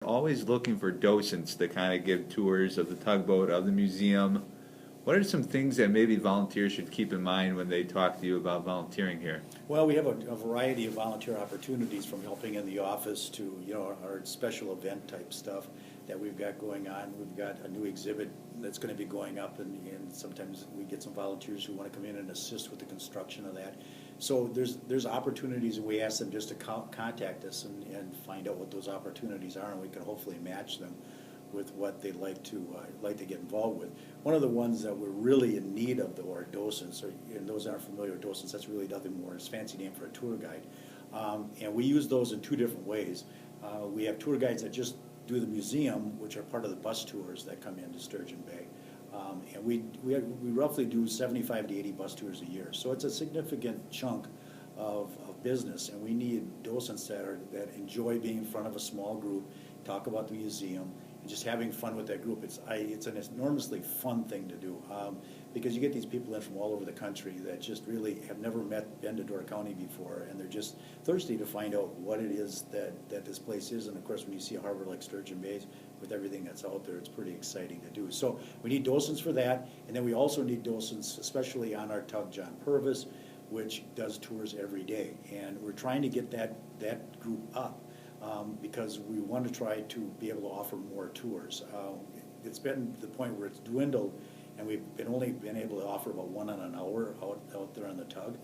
always looking for docents to kind of give tours of the tugboat, of the museum. What are some things that maybe volunteers should keep in mind when they talk to you about volunteering here? Well, we have a variety of volunteer opportunities, from helping in the office to, our special event type stuff that we've got going on. We've got a new exhibit that's going to be going up, and sometimes we get some volunteers who want to come in and assist with the construction of that. So there's opportunities, and we ask them just to contact us and find out what those opportunities are, and we can hopefully match them with what they'd like to get involved with. One of the ones that we're really in need of, though, are docents. And those that aren't familiar with docents, that's really nothing more. It's a fancy name for a tour guide. And we use those in two different ways. We have tour guides that just do the museum, which are part of the bus tours that come into Sturgeon Bay. And we roughly do 75 to 80 bus tours a year. So it's a significant chunk of business, and we need docents that enjoy being in front of a small group, talk about the museum, and just having fun with that group. It's an enormously fun thing to do, because you get these people in from all over the country that just really have never been to Door County before, and they're just thirsty to find out what it is that this place is. And of course, when you see a harbor like Sturgeon Bay with everything that's out there, it's pretty exciting to do. So we need docents for that, and then we also need docents, especially on our tug John Purvis, which does tours every day. And we're trying to get that group up, because we want to try to be able to offer more tours. It's been to the point where it's dwindled, and we've only been able to offer about one on an hour out there on the tug.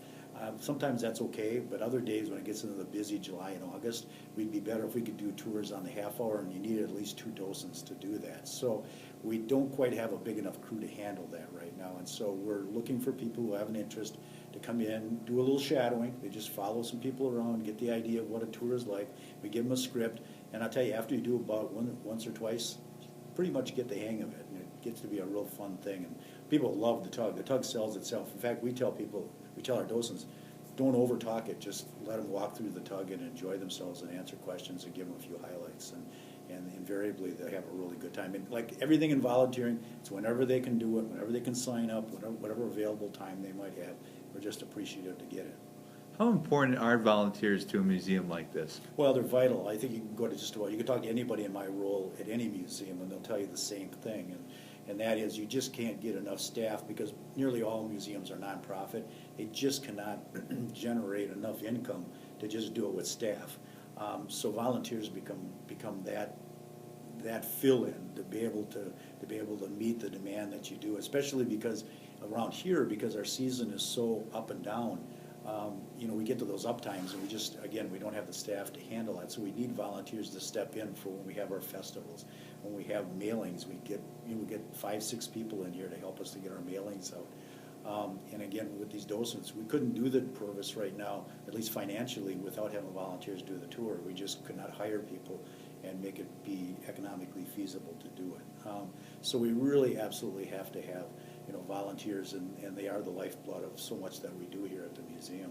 Sometimes that's okay, but other days when it gets into the busy July and August, we'd be better if we could do tours on the half hour, and you need at least 2 docents to do that. So we don't quite have a big enough crew to handle that right now, and so we're looking for people who have an interest to come in, do a little shadowing. They just follow some people around, get the idea of what a tour is like. We give them a script, and I'll tell you, after you do about once or twice, you pretty much get the hang of it, and it gets to be a real fun thing. And people love the tug. The tug sells itself. In fact, we tell our docents, don't over-talk it. Just let them walk through the tug and enjoy themselves and answer questions and give them a few highlights. And invariably, they have a really good time. And like everything in volunteering, it's whenever they can do it, whenever they can sign up, whatever available time they might have. We're just appreciative to get it. How important are volunteers to a museum like this? Well, they're vital. I think you can go to you can talk to anybody in my role at any museum, and they'll tell you the same thing. And that is, you just can't get enough staff, because nearly all museums are nonprofit. They just cannot generate enough income to just do it with staff. So volunteers become that fill-in to be able to meet the demand that you do, especially because around here, because our season is so up and down. We get to those up times, and we don't have the staff to handle that. So we need volunteers to step in for when we have our festivals, when we have mailings. We get 5-6 people in here to help us to get our mailings out. And again, with these docents, we couldn't do the Purvis right now, at least financially, without having volunteers do the tour. We just could not hire people and make it be economically feasible to do it. So we really absolutely have to have volunteers, and they are the lifeblood of so much that we do here at the museum.